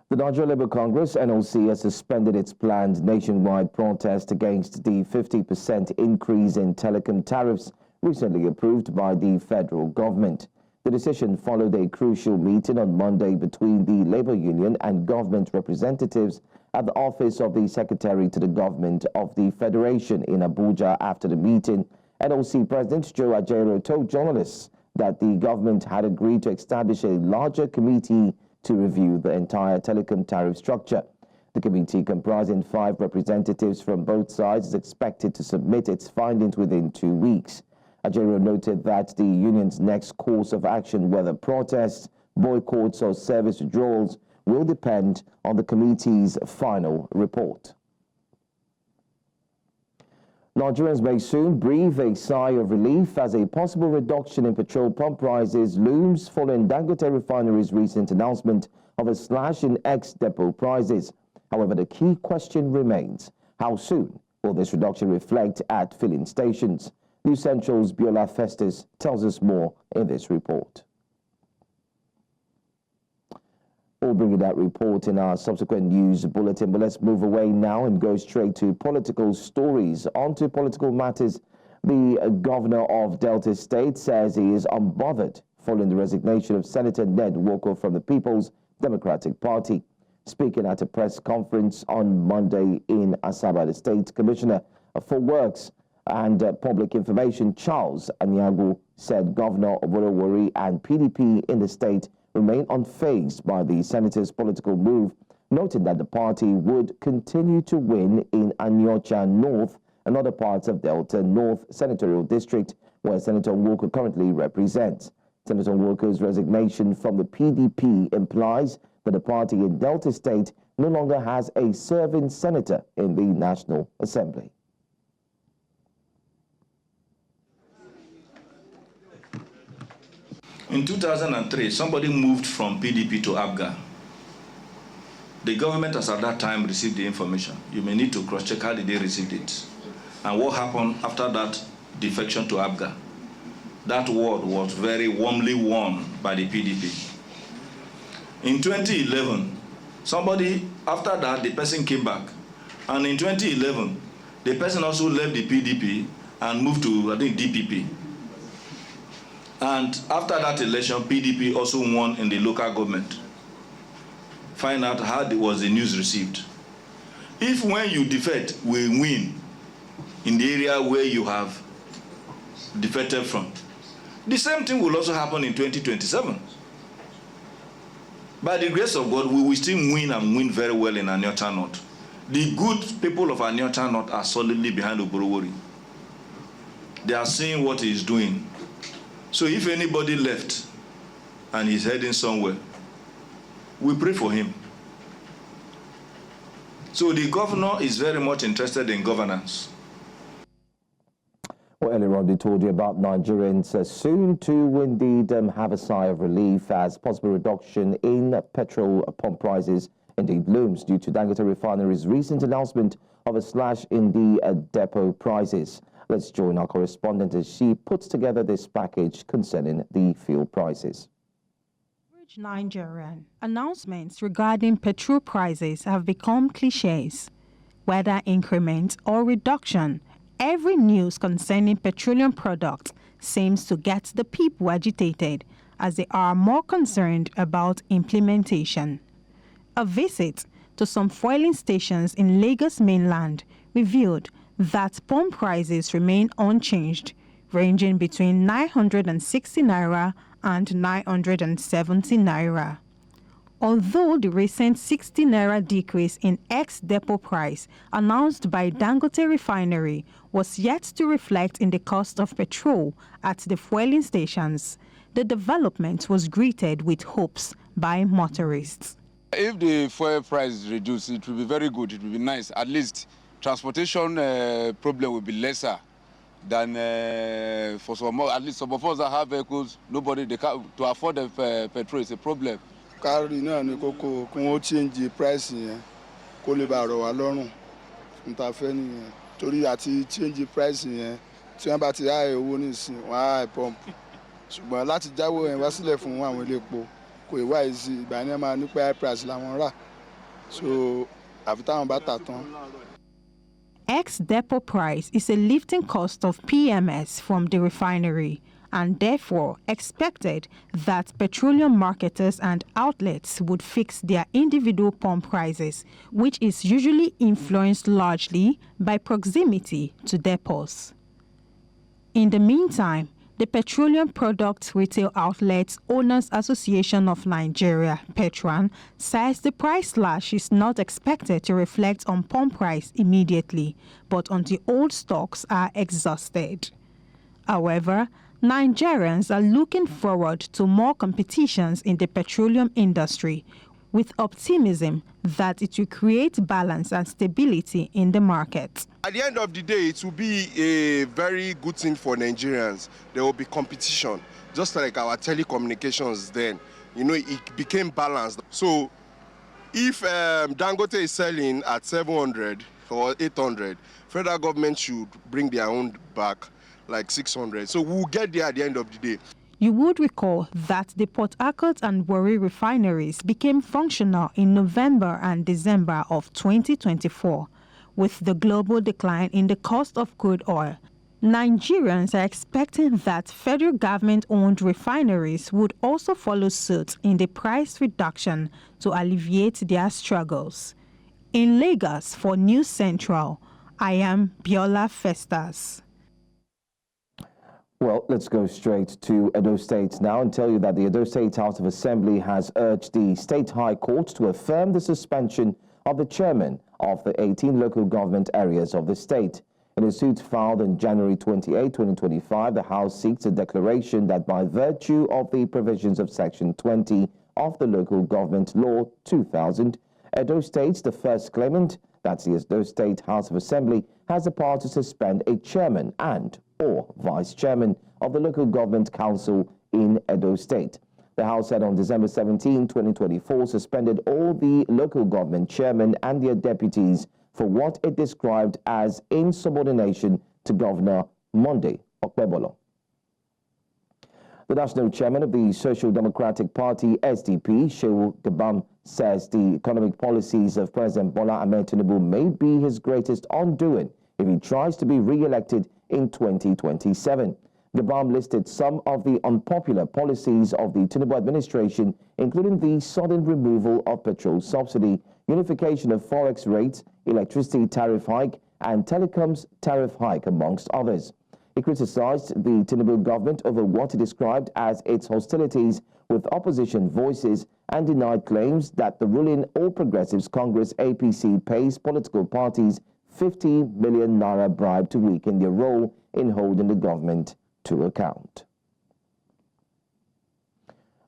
The Nigeria Labour Congress, NLC, has suspended its planned nationwide protest against the 50% increase in telecom tariffs recently approved by the federal government. The decision followed a crucial meeting on Monday between the Labour Union and government representatives at the office of the Secretary to the Government of the Federation in Abuja. After the meeting, NLC President Joe Ajaero told journalists that the government had agreed to establish a larger committee to review the entire telecom tariff structure. The committee, comprising 5 representatives from both sides, is expected to submit its findings within 2 weeks. Ajaero noted that the union's next course of action, whether protests, boycotts or service withdrawals, will depend on the committee's final report. Nigerians may soon breathe a sigh of relief as a possible reduction in petrol pump prices looms following Dangote Refinery's recent announcement of a slash in ex-depot prices. However, the key question remains: how soon will this reduction reflect at filling stations? News Central's Biola Festus tells us more in this report. We'll bring you that report in our subsequent news bulletin, but let's move away now and go straight to political stories. On to political matters. The governor of Delta State says he is unbothered following the resignation of Senator Ned Nwoko from the People's Democratic Party. Speaking at a press conference on Monday in Asaba, the State Commissioner for Works and Public Information, Charles Anyago, said Governor Oborowori and PDP in the state remain unfazed by the senator's political move, noting that the party would continue to win in Anyocha North and other parts of Delta North Senatorial District, where Senator Nwoko currently represents. Senator Nwoko's resignation from the PDP implies that the party in Delta State no longer has a serving senator in the National Assembly. In 2003, somebody moved from PDP to ABGA. The government has at that time received the information. You may need to cross-check how did they receive it. And what happened after that defection to ABGA. That word was very warmly won by the PDP. In 2011, somebody, after that, the person came back. And in 2011, the person also left the PDP and moved to, I think, DPP. And after that election, PDP also won in the local government. Find out how was the news received. If when you defect, we win in the area where you have defected from, the same thing will also happen in 2027. By the grace of God, we will still win and win very well in Anyocha North. The good people of Anyocha North are solidly behind Oborowori. They are seeing what he is doing. So if anybody left and he's heading somewhere, we pray for him. So the governor is very much interested in governance. Well, earlier on, we told you about Nigerians soon to indeed have a sigh of relief as possible reduction in petrol pump prices indeed looms due to Dangote Refinery's recent announcement of a slash in the depot prices. Let's join our correspondent as she puts together this package concerning the fuel prices. Nigerian announcements regarding petrol prices have become cliches. Whether increment or reduction, every news concerning petroleum products seems to get the people agitated as they are more concerned about implementation. A visit to some fueling stations in Lagos mainland revealed that pump prices remain unchanged, ranging between 960 naira and 970 naira. Although the recent 60 naira decrease in ex-depot price announced by Dangote Refinery was yet to reflect in the cost of petrol at the fueling stations, the development was greeted with hopes by motorists. If the fuel price is reduced, it will be very good. It will be nice. At least transportation problem will be lesser than for some. At least some of us that have vehicles, nobody to afford the petrol is a problem. Carry náà ni kókó kí wọ́n change the price yẹn kó lè bá rọ̀ wá lọ́rùn níta fẹ́ nìyẹn torí àti change the price yẹn tí wọ́n bá ti high owó nísìn wọ́n á high pump ṣùgbọ́n láti jáwọ́ yẹn wá sílẹ̀ fún àwọn ilé epo kò ìwà ìsì ìgbà yẹn máa ní pé high price làwọn rà so àfi táwọn bá tà tán. Ex-depot price is a lifting cost of PMS from the refinery, and therefore expected that petroleum marketers and outlets would fix their individual pump prices, which is usually influenced largely by proximity to depots. In the meantime, the Petroleum Products Retail Outlets Owners Association of Nigeria, Petran, says the price slash is not expected to reflect on pump price immediately, but until old stocks are exhausted. However, Nigerians are looking forward to more competitions in the petroleum industry, with optimism that it will create balance and stability in the market. At the end of the day, it will be a very good thing for Nigerians. There will be competition, just like our telecommunications then. You know, it became balanced. So if Dangote is selling at 700 or 800, federal government should bring their own back like 600. So we'll get there at the end of the day. You would recall that the Port Harcourt and Warri refineries became functional in November and December of 2024. With the global decline in the cost of crude oil, Nigerians are expecting that federal government-owned refineries would also follow suit in the price reduction to alleviate their struggles. In Lagos for News Central, I am Biola Festas. Well, let's go straight to Edo State now and tell you that the Edo State House of Assembly has urged the State High Court to affirm the suspension of the chairman of the 18 local government areas of the state. In a suit filed on January 28, 2025, the House seeks a declaration that by virtue of the provisions of Section 20 of the Local Government Law 2000, Edo State, the first claimant, that's the Edo State House of Assembly, has the power to suspend a chairman and or vice chairman of the local government council in Edo State. The House said on December 17, 2024, suspended all the local government chairmen and their deputies for what it described as insubordination to Governor Monday Okpebolo. The national chairman of the Social Democratic Party, SDP, Shehu Gabam, says the economic policies of President Bola Ahmed Tinubu may be his greatest undoing if he tries to be re-elected in 2027. Gabam listed some of the unpopular policies of the Tinubu administration, including the sudden removal of petrol subsidy, unification of forex rates, electricity tariff hike, and telecoms tariff hike, amongst others. He criticized the Tinubu government over what he described as its hostilities with opposition voices and denied claims that the ruling All Progressives Congress APC pays political parties 50 million naira bribe to weaken their role in holding the government to account.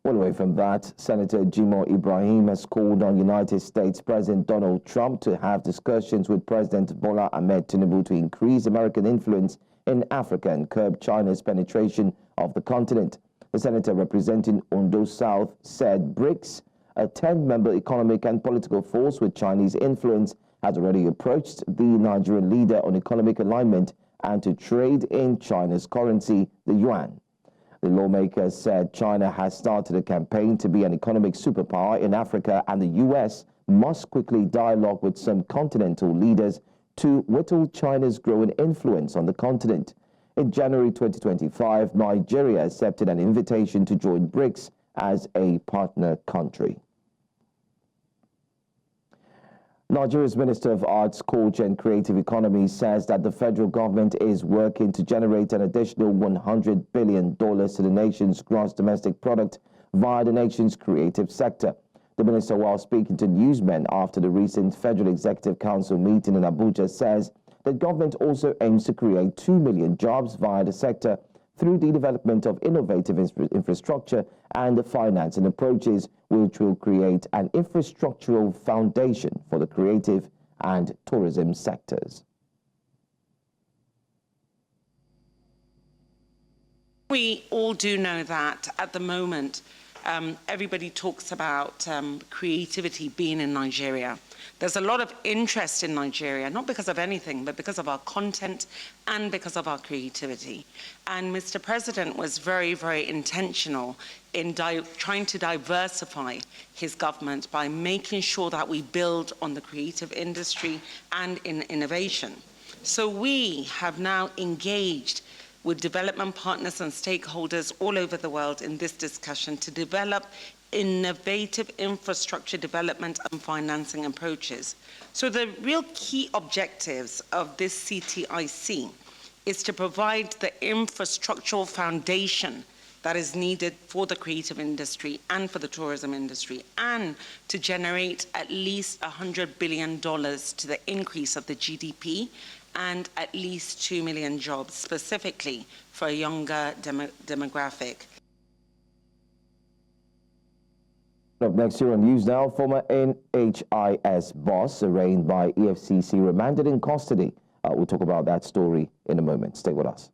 Well, away from that, Senator Jimoh Ibrahim has called on United States President Donald Trump to have discussions with President Bola Ahmed Tinubu to increase American influence in Africa and curb China's penetration of the continent. The senator representing Ondo South said BRICS, a 10-member economic and political force with Chinese influence, has already approached the Nigerian leader on economic alignment and to trade in China's currency, the yuan. The lawmaker said China has started a campaign to be an economic superpower in Africa, and the U.S. must quickly dialogue with some continental leaders to whittle China's growing influence on the continent. In January 2025, Nigeria accepted an invitation to join BRICS as a partner country. Nigeria's Minister of Arts, Culture and Creative Economy says that the federal government is working to generate an additional $100 billion to the nation's gross domestic product via the nation's creative sector. The minister, while speaking to newsmen after the recent Federal Executive Council meeting in Abuja, says that government also aims to create 2 million jobs via the sector through the development of innovative infrastructure and the financing approaches, which will create an infrastructural foundation for the creative and tourism sectors. We all do know that at the moment everybody talks about creativity being in Nigeria. There's a lot of interest in Nigeria, not because of anything, but because of our content and because of our creativity. And Mr. President was very, very intentional in trying to diversify his government by making sure that we build on the creative industry and in innovation. So we have now engaged with development partners and stakeholders all over the world in this discussion to develop innovative infrastructure development and financing approaches. So the real key objectives of this CTIC is to provide the infrastructural foundation that is needed for the creative industry and for the tourism industry, and to generate at least $100 billion to the increase of the GDP and at least 2 million jobs, specifically for a younger demographic. Up next year on News Now, former NHIS boss arraigned by EFCC remanded in custody. We'll talk about that story in a moment. Stay with us.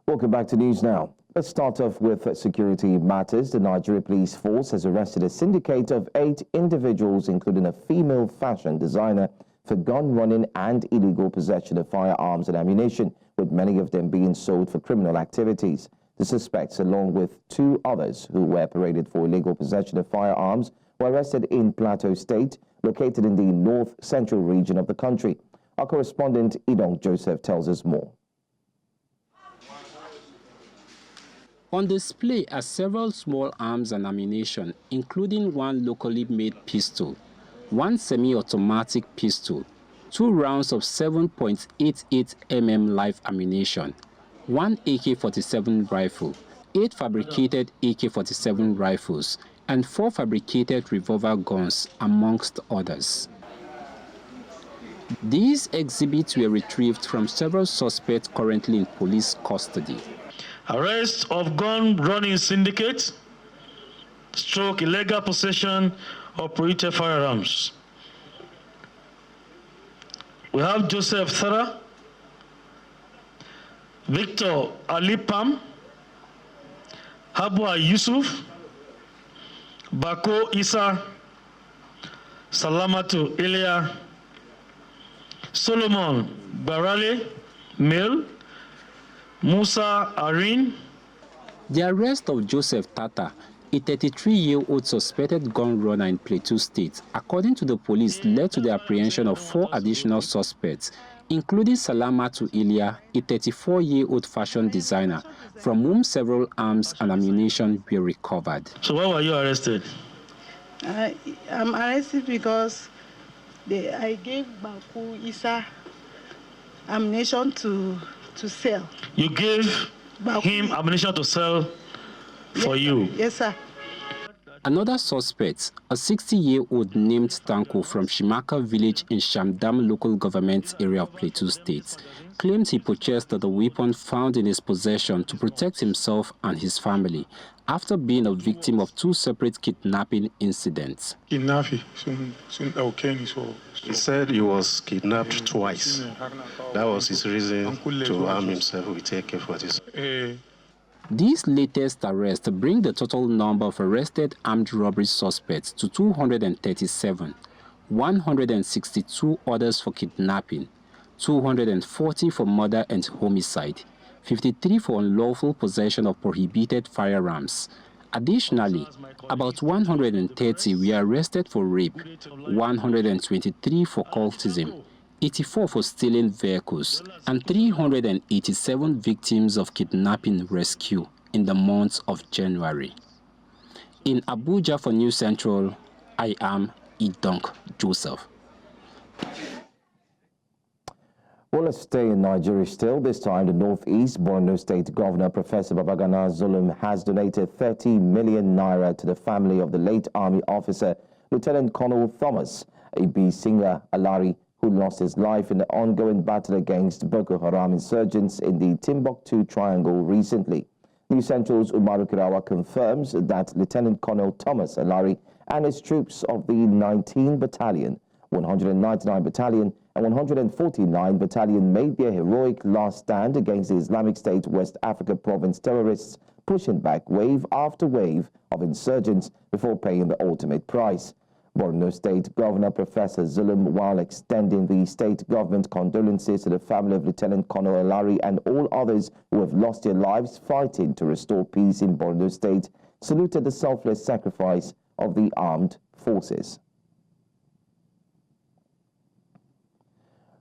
Welcome back to News Now. Let's start off with security matters. The Nigeria Police Force has arrested a syndicate of 8 individuals, including a female fashion designer, for gun running and illegal possession of firearms and ammunition, with many of them being sold for criminal activities. The suspects, along with 2 others who were paraded for illegal possession of firearms, were arrested in Plateau State, located in the north-central region of the country. Our correspondent, Idong Joseph, tells us more. On display are several small arms and ammunition, including one locally made pistol, one semi-automatic pistol, 2 rounds of 7.88 mm live ammunition, one AK-47 rifle, 8 fabricated AK-47 rifles, and 4 fabricated revolver guns, amongst others. These exhibits were retrieved from several suspects currently in police custody. Arrest of gun-running syndicate, stroke illegal possession of prohibited firearms. We have Joseph Thara, Victor Alipam, Habwa Yusuf, Bako Isa, Salamatu Elia, Solomon Barale, male, Musa Arin. The arrest of Joseph Tata, a 33-year-old suspected gun runner in Plateau State, according to the police, led to the apprehension of 4 additional suspects, including Salamatu Elia, a 34-year-old fashion designer, from whom several arms and ammunition were recovered. So why were you arrested? I'm arrested because I gave Baku Isa ammunition to sell. You gave him ammunition to sell for you? Yes, sir. Another suspect, a 60-year-old named Tanko from Shimaka village in Shamdam local government area of Plateau State, claimed he purchased the weapon found in his possession to protect himself and his family after being a victim of 2 separate kidnapping incidents. He said he was kidnapped twice. That was his reason to arm himself with AK-47. These latest arrests bring the total number of arrested armed robbery suspects to 237, 162 others for kidnapping, 240 for murder and homicide, 53 for unlawful possession of prohibited firearms. Additionally, about 130 were arrested for rape, 123 for cultism, 84 for stealing vehicles, and 387 victims of kidnapping rescue in the month of January. In Abuja for News Central, I am Idong Joseph. Well, let's stay in Nigeria still. This time, the Northeast Borno State Governor, Professor Babagana Zulum, has donated 30 million naira to the family of the late Army officer, Lieutenant Colonel Thomas Ibisinga Alari, who lost his life in the ongoing battle against Boko Haram insurgents in the Timbuktu Triangle recently. News Central's Umaru Kirawa confirms that Lieutenant Colonel Thomas Alari and his troops of the 19 Battalion, 199 Battalion, and 149 Battalion made their heroic last stand against the Islamic State West Africa Province terrorists pushing back wave after wave of insurgents before paying the ultimate price. Borno State Governor Professor Zulum, while extending the state government condolences to the family of Lieutenant Colonel Elari and all others who have lost their lives fighting to restore peace in Borno State, saluted the selfless sacrifice of the armed forces.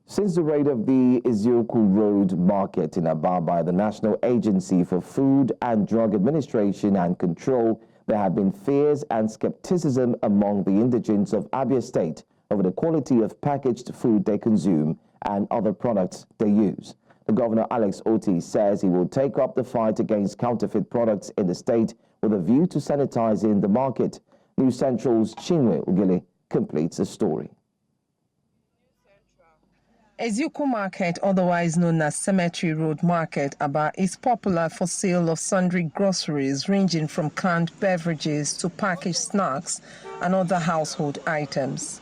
Since the raid of the Izioku Road Market in Aba by the National Agency for Food and Drug Administration and Control, there have been fears and skepticism among the indigents of Abia State over the quality of packaged food they consume and other products they use. The Governor Alex Oti says he will take up the fight against counterfeit products in the state with a view to sanitizing the market. News Central's Chinwe Ugile completes the story. Ezeuku Market, otherwise known as Cemetery Road Market, Aba, is popular for sale of sundry groceries ranging from canned beverages to packaged snacks and other household items.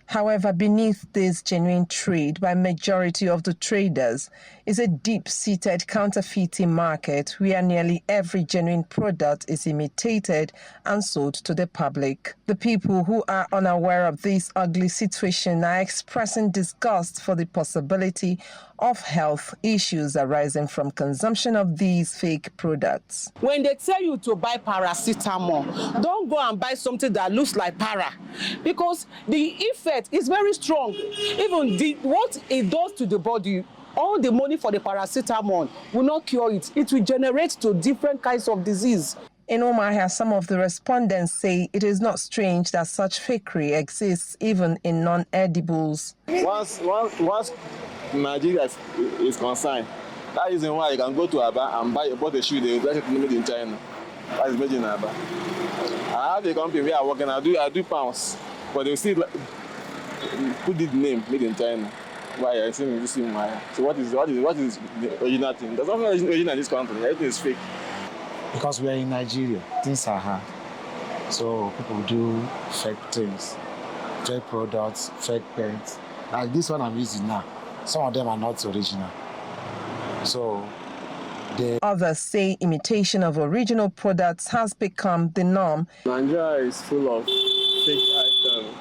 However, beneath this genuine trade by majority of the traders is a deep-seated counterfeiting market where nearly every genuine product is imitated and sold to the public. The people who are unaware of this ugly situation are expressing disgust for the possibility of health issues arising from consumption of these fake products. When they tell you to buy paracetamol, don't go and buy something that looks like para, because the effect is very strong. Even what it does to the body, all the money for the paracetamol will not cure it. It will generate to different kinds of disease. In Umuahia, some of the respondents say it is not strange that such fakery exists even in non-edibles. Once Nigeria is concerned, that is why you can go to Aba and buy a shoe they made in China. That is made in Aba. I have a company where I work and I do pounds, but they still put the name made in China. Why I think this in my so what is the original thing? There's nothing original in this country. Everything is fake. Because we are in Nigeria, things are hard. So people do fake things, fake products, fake paints. Like this one I'm using now, some of them are not original. So others say imitation of original products has become the norm. Nigeria is full of fake items,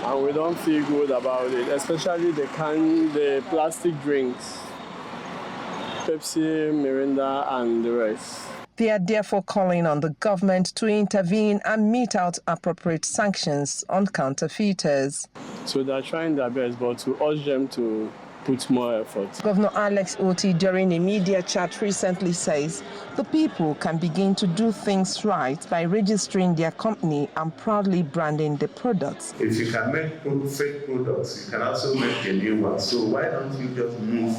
and we don't feel good about it, especially the plastic drinks, Pepsi, Mirinda, and the rest. They are therefore calling on the government to intervene and mete out appropriate sanctions on counterfeiters. So they're trying their best, but to urge them to put more effort. Governor Alex Oti, during a media chat recently, says the people can begin to do things right by registering their company and proudly branding the products. If you can make fake products, you can also make a new one. So why don't you just move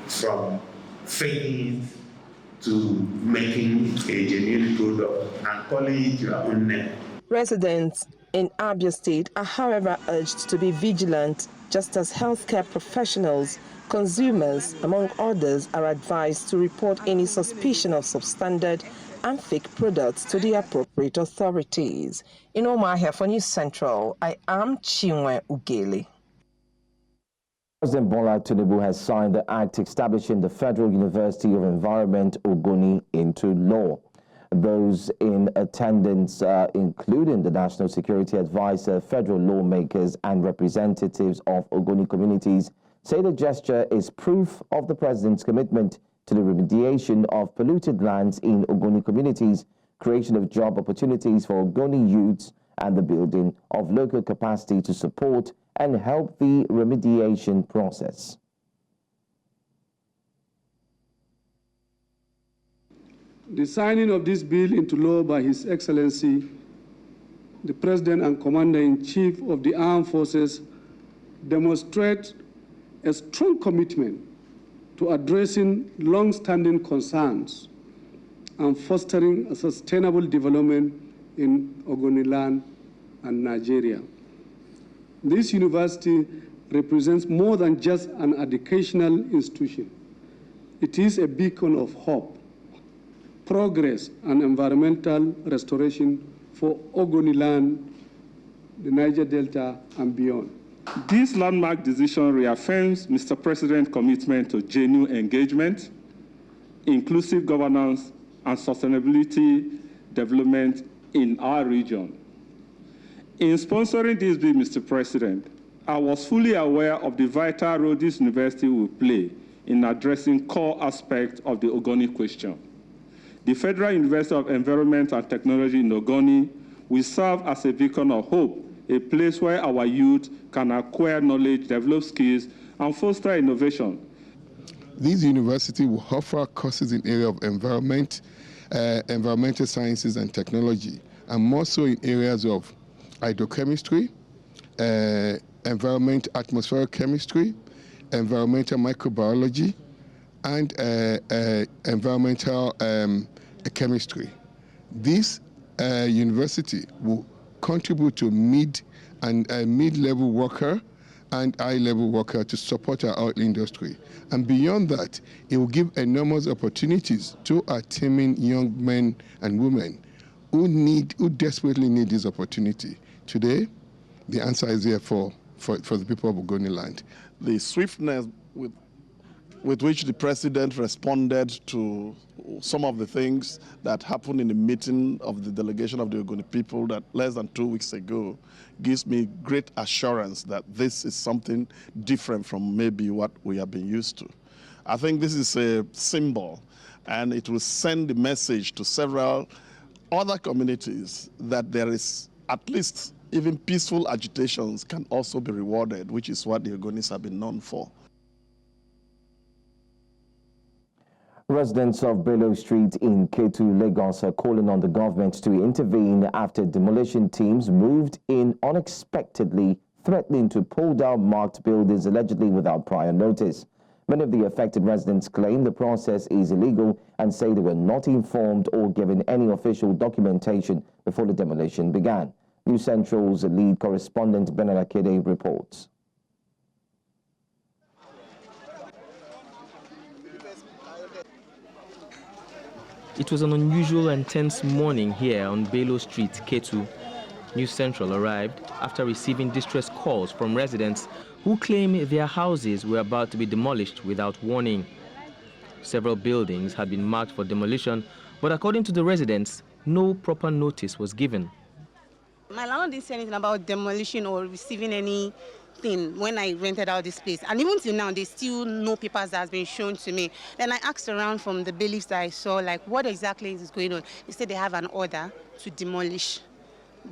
from faking to making a genuine product and calling it your own name? Residents in Abia State are, however, urged to be vigilant, just as healthcare professionals, consumers, among others, are advised to report any suspicion of substandard and fake products to the appropriate authorities. In Umuahia for News Central, I am Chinwe Ugele. President Bola Tinubu has signed the act establishing the Federal University of Environment, Ogoni, into law. Those in attendance, including the National Security Advisor, federal lawmakers, and representatives of Ogoni communities, say the gesture is proof of the president's commitment to the remediation of polluted lands in Ogoni communities, creation of job opportunities for Ogoni youths, and the building of local capacity to support and help the remediation process. The signing of this bill into law by His Excellency, the President and Commander-in-Chief of the Armed Forces, demonstrates a strong commitment to addressing long-standing concerns and fostering a sustainable development in Ogoniland and Nigeria. This university represents more than just an educational institution. It is a beacon of hope, progress, and environmental restoration for Ogoniland, the Niger Delta, and beyond. This landmark decision reaffirms Mr. President's commitment to genuine engagement inclusive governance, and sustainability development in our region. In sponsoring this bill, Mr. President, I was fully aware of the vital role this university will play in addressing core aspects of the Ogoni question. The Federal University of Environment and Technology in Ogoni will serve as a beacon of hope, a place where our youth can acquire knowledge, develop skills, and foster innovation. This university will offer courses in area of environment, environmental sciences and technology, and more so in areas of hydrochemistry, atmospheric chemistry, environmental microbiology, and environmental chemistry. This university will contribute to mid-level worker and high-level worker to support our oil industry. And beyond that, it will give enormous opportunities to our teeming young men and women who desperately need this opportunity. Today, the answer is here for the people of Ogoni land. The swiftness with which the president responded to some of the things that happened in the meeting of the delegation of the Ogoni people that less than 2 weeks ago gives me great assurance that this is something different from maybe what we have been used to. I think this is a symbol, and it will send the message to several other communities that there is at least even peaceful agitations can also be rewarded, which is what the Ogonis have been known for. Residents of Bello Street in Ketu, Lagos are calling on the government to intervene after demolition teams moved in unexpectedly, threatening to pull down marked buildings allegedly without prior notice. Many of the affected residents claim the process is illegal and say they were not informed or given any official documentation before the demolition began. News Central's lead correspondent Benala Kede reports. It was an unusual and tense morning here on Bello Street, Ketu. News Central arrived after receiving distress calls from residents who claim their houses were about to be demolished without warning. Several buildings had been marked for demolition, but according to the residents, no proper notice was given. My landlord didn't say anything about demolition or receiving anything when I rented out this place. And even till now, there's still no papers that has been shown to me. Then I asked around from the bailiffs that I saw, like, what exactly is going on? They said they have an order to demolish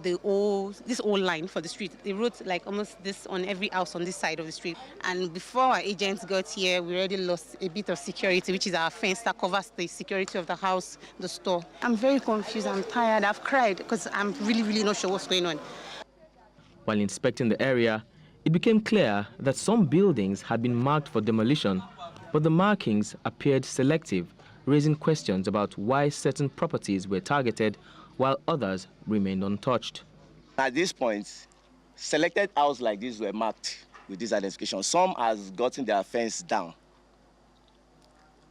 this old line for the street. They wrote like almost this on every house on this side of the street. And before our agents got here, we already lost a bit of security, which is our fence that covers the security of the house, the store. I'm very confused. I'm tired. I've cried because I'm really not sure what's going on. While inspecting the area, it became clear that some buildings had been marked for demolition, but the markings appeared selective, raising questions about why certain properties were targeted while others remained untouched. At this point, selected houses like this were marked with this identification. Some has gotten their fence down,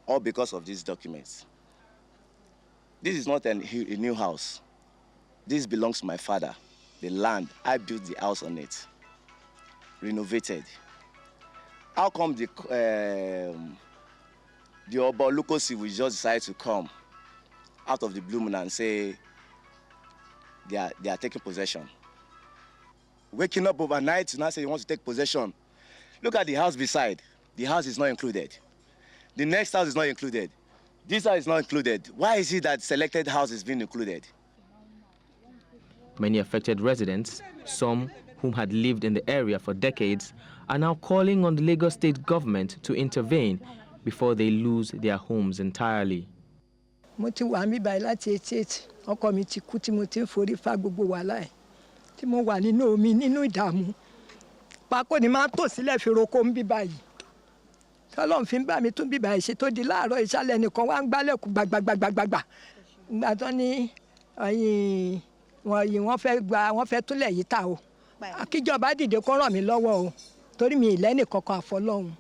all because of these documents. This is not a new house. This belongs to my father. The land, I built the house on it, renovated. How come the Oba Lukosi will just decide to come out of the blue moon and say they are taking possession? Waking up overnight to now say you want to take possession. Look at the house beside. The house is not included. The next house is not included. This house is not included. Why is it that selected house is being included? Many affected residents, some whom had lived in the area for decades, are now calling on the Lagos state government to intervene before they lose their homes entirely. Mo ti wà mí báyìí láti 88 ọkọ mi ti kú tí mo ti ń forí fa gbogbo wàhálà ẹ̀ tí mo wà nínú omi nínú ìdààmú pákó ni máa ń tò sílẹ̀ fi roko ń bí báyìí tọ́lọ́run fi ń bá mi tún bí báyìí ṣe tó di láàárọ̀ ìṣàlẹ̀ nìkan wá ń gbálẹ̀kùn gbàgbàgbàgbàgbà ìgbà tó ní wọ́n fẹ́ túnlẹ̀ yìí ta o kíjọba dìde kó ràn mí lọ́wọ́ o torí mi ìlẹ́nì kankan àfọlọ́run.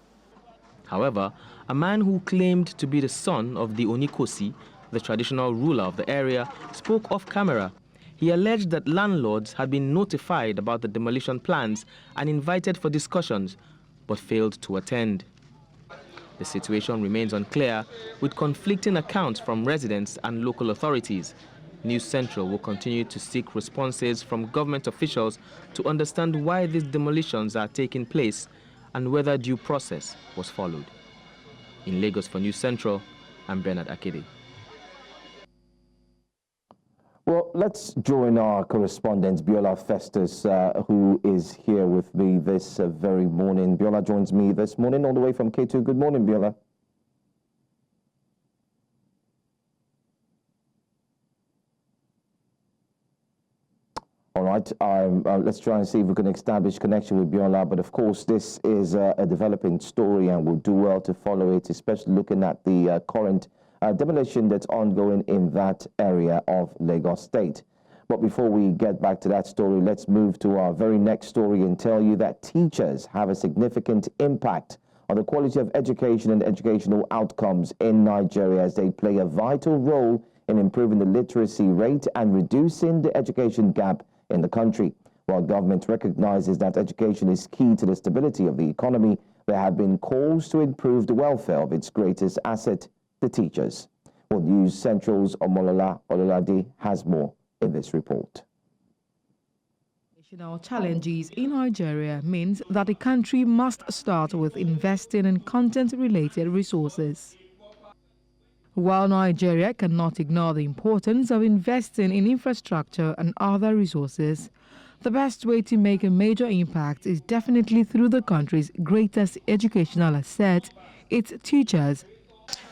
However, a man who claimed to be the son of the Onikosi, the traditional ruler of the area, spoke off camera. He alleged that landlords had been notified about the demolition plans and invited for discussions, but failed to attend. The situation remains unclear, with conflicting accounts from residents and local authorities. News Central will continue to seek responses from government officials to understand why these demolitions are taking place and whether due process was followed. In Lagos for News Central, I'm Bernard Akede. Well, let's join our correspondent, Biola Festus, who is here with me this very morning. Biola joins me this morning all the way from K2. Good morning, Biola. All right, let's try and see if we can establish connection with Biola. But of course, this is a developing story, and we'll do well to follow it, especially looking at the current demolition that's ongoing in that area of Lagos State. But before we get back to that story, let's move to our very next story and tell you that teachers have a significant impact on the quality of education and educational outcomes in Nigeria, as they play a vital role in improving the literacy rate and reducing the education gap in the country. While government recognizes that education is key to the stability of the economy, there have been calls to improve the welfare of its greatest asset, the teachers. Well, News Central's Omolola Ololade has more in this report. National challenges in Nigeria means that the country must start with investing in content-related resources. While Nigeria cannot ignore the importance of investing in infrastructure and other resources, the best way to make a major impact is definitely through the country's greatest educational asset, its teachers.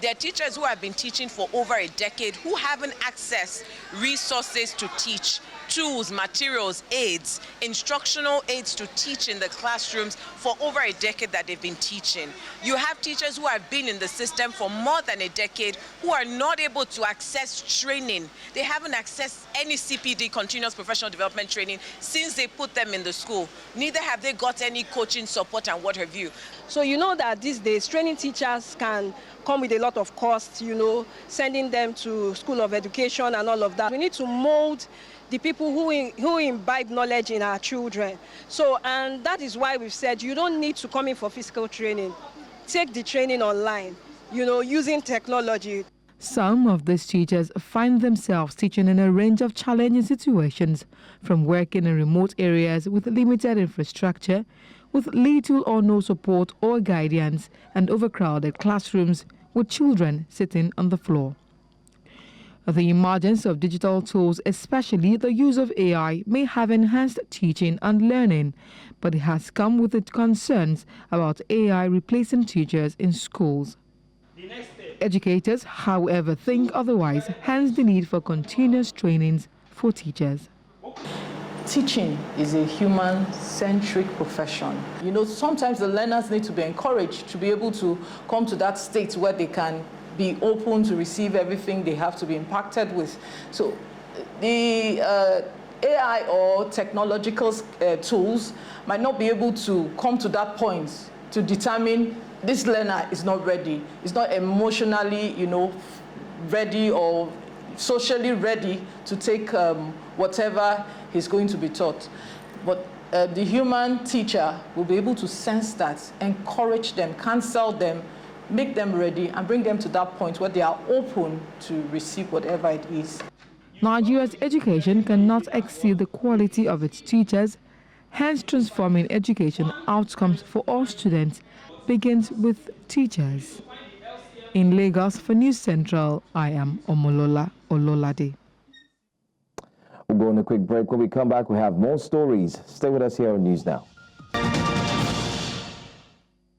There are teachers who have been teaching for over a decade who haven't accessed resources to teach, tools, materials, aids, instructional aids to teach in the classrooms for over a decade that they've been teaching. You have teachers who have been in the system for more than a decade who are not able to access training. They haven't accessed any CPD, continuous professional development training, since they put them in the school. Neither have they got any coaching support and what have you. So you know that these days training teachers can come with a lot of costs, sending them to School of Education and all of that. We need to mold the people who imbibe knowledge in our children. So, and that is why we've said you don't need to come in for physical training. Take the training online, using technology. Some of these teachers find themselves teaching in a range of challenging situations, from working in remote areas with limited infrastructure, with little or no support or guidance, and overcrowded classrooms with children sitting on the floor. The emergence of digital tools, especially the use of AI, may have enhanced teaching and learning, but it has come with its concerns about AI replacing teachers in schools. Educators, however, think otherwise, hence the need for continuous trainings for teachers. Teaching is a human-centric profession. Sometimes the learners need to be encouraged to be able to come to that state where they can be open to receive everything they have to be impacted with. So the AI or technological tools might not be able to come to that point to determine this learner is not ready, is not emotionally, ready or socially ready to take whatever he's going to be taught. But the human teacher will be able to sense that, encourage them, counsel them, make them ready, and bring them to that point where they are open to receive whatever it is. Nigeria's education cannot exceed the quality of its teachers, hence transforming education outcomes for all students begins with teachers. In Lagos for News Central, I am Omolola Ololade. We'll go on a quick break. When we come back, we have more stories. Stay with us here on News Now.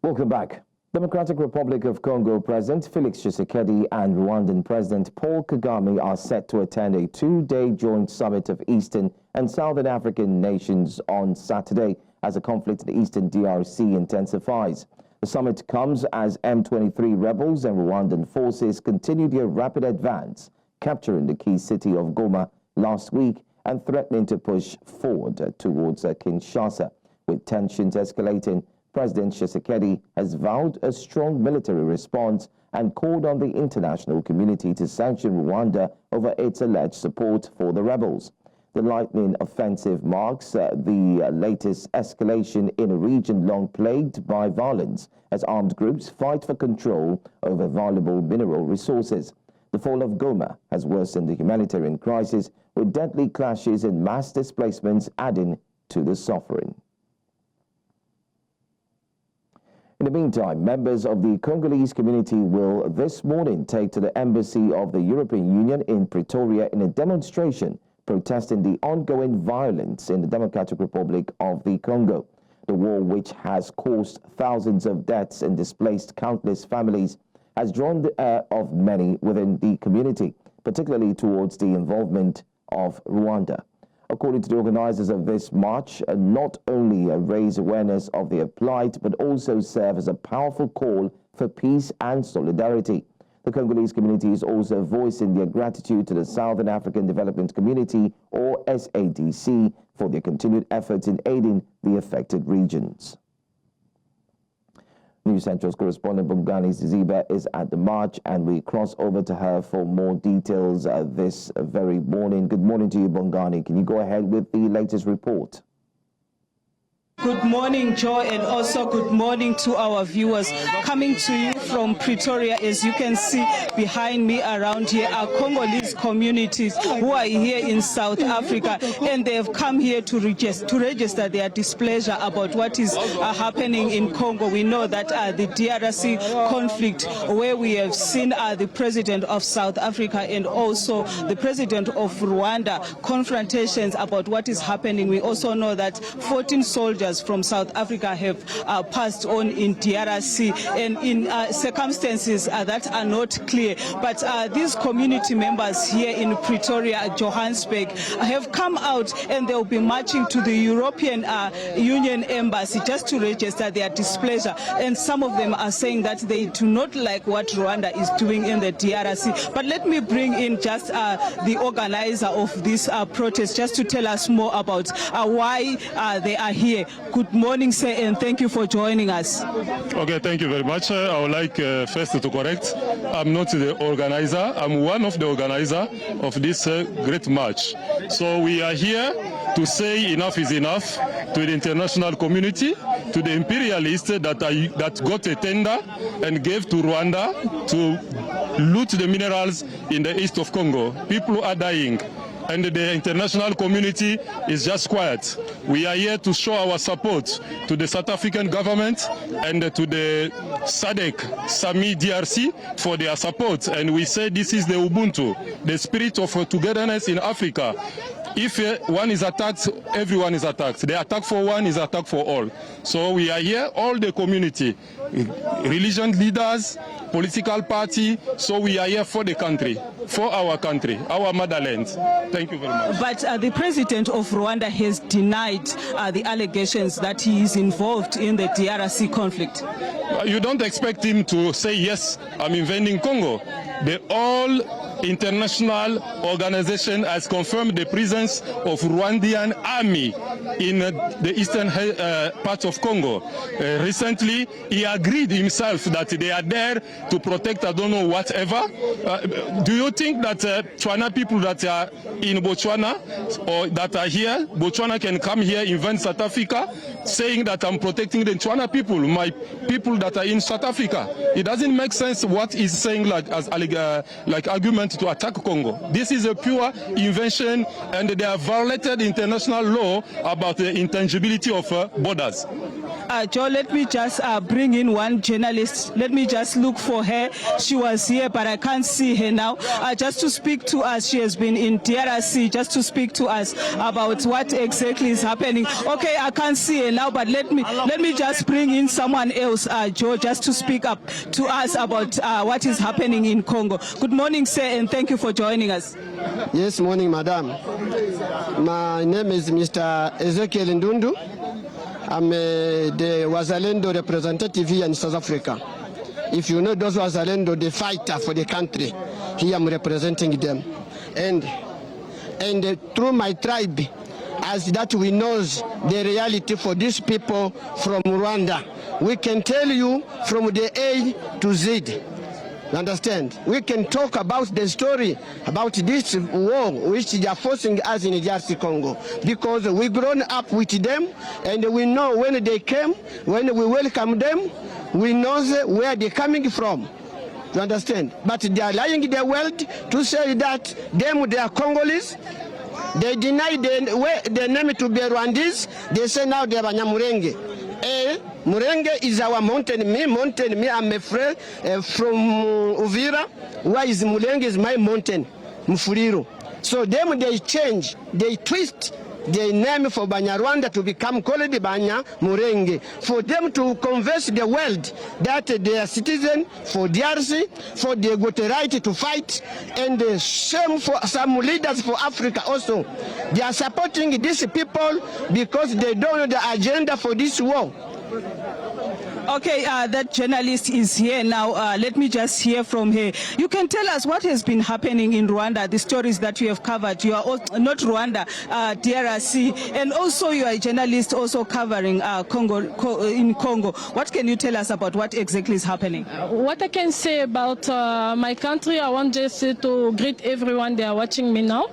Welcome back. Democratic Republic of Congo President Felix Tshisekedi and Rwandan President Paul Kagame are set to attend a two-day joint summit of Eastern and Southern African nations on Saturday as the conflict in the Eastern DRC intensifies. The summit comes as M23 rebels and Rwandan forces continue their rapid advance, capturing the key city of Goma last week and threatening to push forward towards Kinshasa. With tensions escalating, President Tshisekedi has vowed a strong military response and called on the international community to sanction Rwanda over its alleged support for the rebels. The lightning offensive marks the latest escalation in a region long plagued by violence as armed groups fight for control over valuable mineral resources. The fall of Goma has worsened the humanitarian crisis, with deadly clashes and mass displacements adding to the suffering. In the meantime, members of the Congolese community will this morning take to the embassy of the European Union in Pretoria in a demonstration protesting the ongoing violence in the Democratic Republic of the Congo. The war, which has caused thousands of deaths and displaced countless families, has drawn the ire of many within the community, particularly towards the involvement of Rwanda. According to the organizers of this march, not only raise awareness of their plight, but also serve as a powerful call for peace and solidarity. The Congolese community is also voicing their gratitude to the Southern African Development Community, or SADC, for their continued efforts in aiding the affected regions. News Central's correspondent Bongani Ziziba is at the march, and we cross over to her for more details this very morning. Good morning to you, Bongani. Can you go ahead with the latest report? Good morning, Joe, and also good morning to our viewers. Coming to you from Pretoria, as you can see behind me around here are Congolese communities who are here in South Africa, and they have come here to register their displeasure about what is happening in Congo. We know that the DRC conflict, where we have seen the president of South Africa and also the president of Rwanda, confrontations about what is happening. We also know that 14 soldiers from South Africa have passed on in DRC, and in circumstances that are not clear. But these community members here in Pretoria, Johannesburg, have come out, and they will be marching to the European Union embassy just to register their displeasure. And some of them are saying that they do not like what Rwanda is doing in the DRC. But let me bring in just the organizer of this protest just to tell us more about why they are here. Good morning, sir, and thank you for joining us. Okay, thank you very much. I would like first to correct, I'm not the organizer. I'm one of the organizers of this great march. So we are here to say enough is enough to the international community, to the imperialists that got a tender and gave to Rwanda to loot the minerals in the east of Congo. People are dying, and the international community is just quiet. We are here to show our support to the South African government and to the SADC, SAMI DRC for their support. And we say this is the Ubuntu, the spirit of togetherness in Africa. If one is attacked, everyone is attacked. The attack for one is attack for all. So we are here, all the community, religion leaders, political party. So we are here for the country, for our country, our motherland. Thank you very much. But the president of Rwanda has denied the allegations that he is involved in the DRC conflict. You don't expect him to say, yes, I'm invading Congo. The all international organization has confirmed the presence of Rwandan army in the eastern part of Congo. Recently, he agreed himself that they are there to protect, I don't know, whatever. Do you think that Tswana people that are in Botswana or that are here, Botswana can come here, invade South Africa, saying that I'm protecting the Tswana people, my people that are in South Africa? It doesn't make sense what he's saying like argument to attack Congo. This is a pure invention, and they have violated international law about the intangibility of borders. Joe, let me just bring in one journalist. Let me just look for her. She was here, but I can't see her now. Just to speak to us, she has been in DRC, just to speak to us about what exactly is happening. Okay, I can't see her now, but let me just bring in someone else, Joe, just to speak up to us about what is happening in Congo. Good morning, sir, and thank you for joining us. Yes, morning, madam. My name is Mr. Ezekiel Ndundu. I'm the Wazalendo representative here in South Africa. If you know those Wazalendo, the fighter for the country, here I'm representing them. And through my tribe, as that we know the reality for these people from Rwanda, we can tell you from the A to Z. You understand? We can talk about the story about this war which they are forcing us in DRC Congo, because we grown up with them and we know when they came, when we welcome them, we know where they're coming from. You understand? But they are lying the world to say that they are Congolese. They deny the name to be Rwandese. They say now they are Banyamurenge. Murenge is our mountain. Me, I'm a friend from Uvira. Why is Murenge is my mountain, Mufuliro. So them they change, they twist the name for Banyarwanda to become called Banyamurenge, for them to convince the world that they are citizens for DRC, for they got the right to fight, and the same for some leaders for Africa also. They are supporting these people because they don't know the agenda for this war. Okay, that journalist is here now. Let me just hear from her. You can tell us what has been happening in Rwanda, the stories that you have covered. You are also, not Rwanda, DRC, and also you are a journalist also covering in Congo. What can you tell us about what exactly is happening? What I can say about my country, I want just to greet everyone that are watching me now.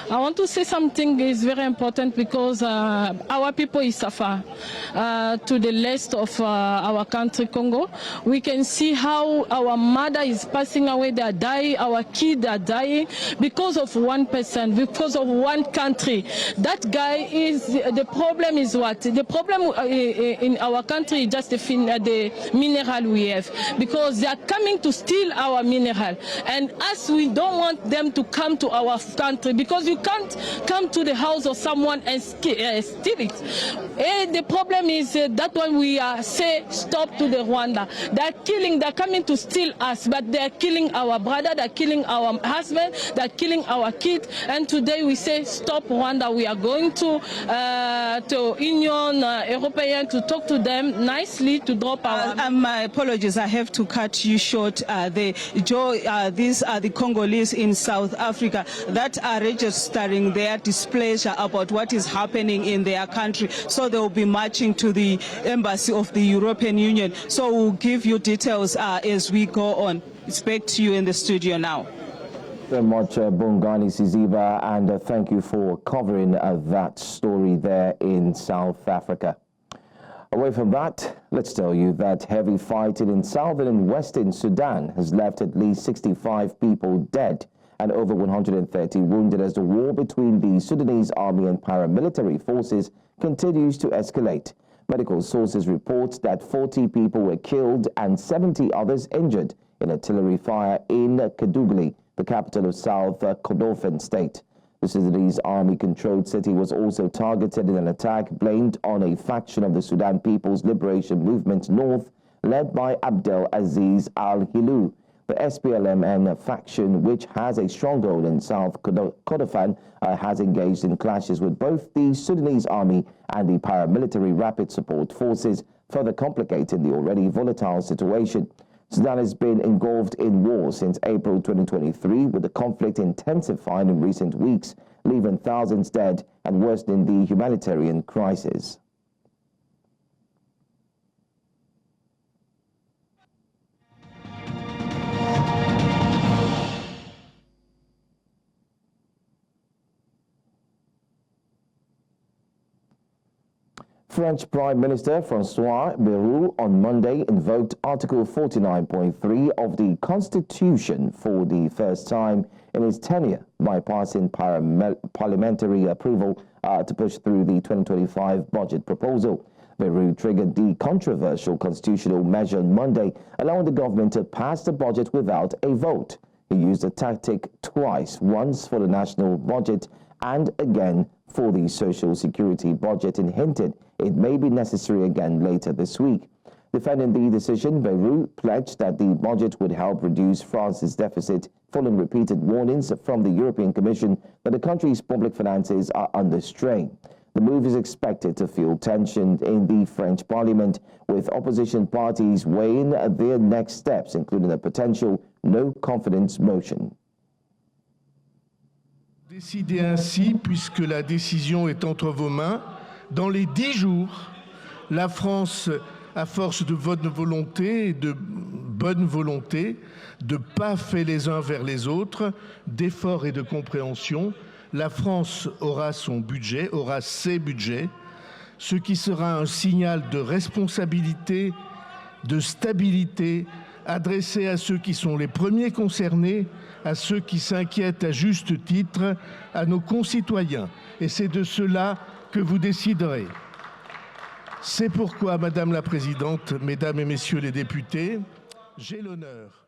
I want to say something is very important because our people is suffer to the left of our country, Congo. We can see how our mother is passing away, they are dying, our kids are dying because of one person, because of one country. That guy is, the problem is what? The problem in our country is just the mineral we have, because they are coming to steal our mineral. And us, we don't want them to come to our country, because you can't come to the house of someone and steal it. The problem is that when we say stop to the Rwanda, they're killing, they're coming to steal us, but they're killing our brother, they're killing our husband, they're killing our kids. And today we say stop Rwanda. We are going to Union European to talk to them nicely to drop our. My apologies, I have to cut you short. These are the Congolese in South Africa that are registering their displeasure about what is happening in their country. So they will be marching to the embassy of the European Union. So we'll give you details as we go on. It's back to you in the studio now. Very much, Bongani Siziba, and thank you for covering that story there in South Africa. Away from that, let's tell you that heavy fighting in southern and western Sudan has left at least 65 people dead and over 130 wounded as the war between the Sudanese army and paramilitary forces continues to escalate. Medical sources report that 40 people were killed and 70 others injured in artillery fire in Kadugli, the capital of South Kordofan state. The Sudanese army-controlled city was also targeted in an attack blamed on a faction of the Sudan People's Liberation Movement North, led by Abdel Aziz al-Hilu. The SPLM faction, which has a stronghold in South Kordofan, has engaged in clashes with both the Sudanese army and the paramilitary rapid support forces, further complicating the already volatile situation. Sudan has been engulfed in war since April 2023, with the conflict intensifying in recent weeks, leaving thousands dead and worsening the humanitarian crisis. French Prime Minister François Bayrou on Monday invoked Article 49.3 of the Constitution for the first time in his tenure, bypassing parliamentary approval to push through the 2025 budget proposal. Bayrou triggered the controversial constitutional measure on Monday, allowing the government to pass the budget without a vote. He used the tactic twice, once for the national budget and again for the social security budget, and hinted it may be necessary again later this week. Defending the decision, Bayrou pledged that the budget would help reduce France's deficit, following repeated warnings from the European Commission that the country's public finances are under strain. The move is expected to fuel tension in the French parliament, with opposition parties weighing their next steps, including a potential no-confidence motion. Décidez ainsi, puisque la décision est entre vos mains. Dans les 10 jours, la France, à force de votre volonté et de bonne volonté, de pas faits les uns vers les autres, d'efforts et de compréhension, la France aura son budget, aura ses budgets, ce qui sera un signal de responsabilité, de stabilité, adressé à ceux qui sont les premiers concernés, à ceux qui s'inquiètent à juste titre, à nos concitoyens. Et c'est de cela que vous déciderez. C'est pourquoi, Madame la Présidente, Mesdames et Messieurs les députés, j'ai l'honneur.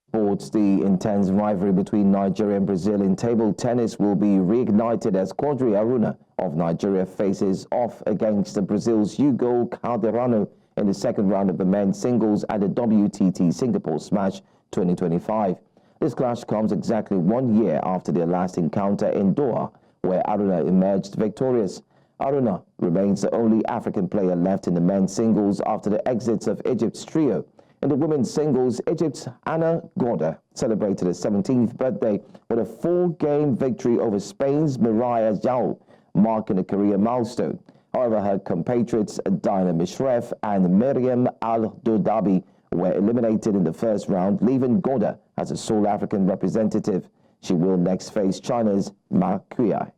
Sports, the intense rivalry between Nigeria and Brazil in table tennis will be reignited as Quadri Aruna of Nigeria faces off against Brazil's Hugo Calderano in the second round of the men's singles at the WTT Singapore Smash 2025. This clash comes exactly 1 year after their last encounter in Doha, where Aruna emerged victorious. Aruna remains the only African player left in the men's singles after the exits of Egypt's trio. In the women's singles, Egypt's Anna Gorda celebrated her 17th birthday with a 4-game victory over Spain's Mireia Zhao, marking a career milestone. However, her compatriots Diana Mishref and Miriam Al-Dodabi were eliminated in the first round, leaving Gorda as a sole African representative. She will next face China's Ma Kuai.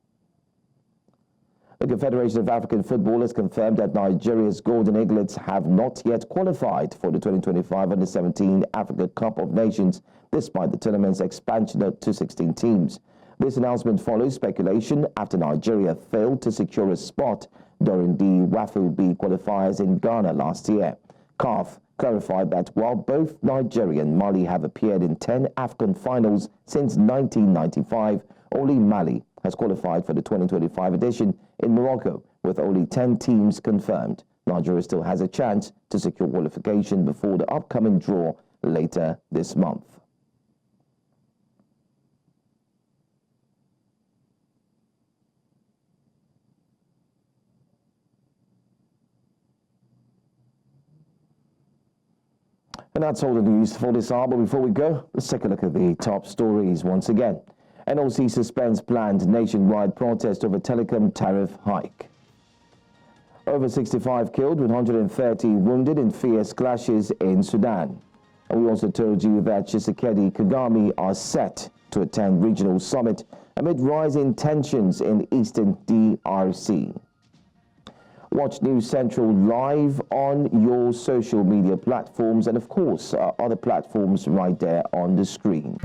The Confederation of African Football has confirmed that Nigeria's Golden Eaglets have not yet qualified for the 2025 Under-17 Africa Cup of Nations, despite the tournament's expansion to 16 teams. This announcement follows speculation after Nigeria failed to secure a spot during the WAFU B qualifiers in Ghana last year. CAF clarified that while both Nigeria and Mali have appeared in 10 AFCON finals since 1995, only Mali has qualified for the 2025 edition in Morocco, with only 10 teams confirmed. Nigeria still has a chance to secure qualification before the upcoming draw later this month. And that's all the news for this hour. But before we go, let's take a look at the top stories once again. NLC suspends planned nationwide protest over telecom tariff hike. Over 65 killed, 130 wounded in fierce clashes in Sudan. And we also told you that Tshisekedi Kagame are set to attend regional summit amid rising tensions in eastern DRC. Watch News Central live on your social media platforms and, of course, other platforms right there on the screen.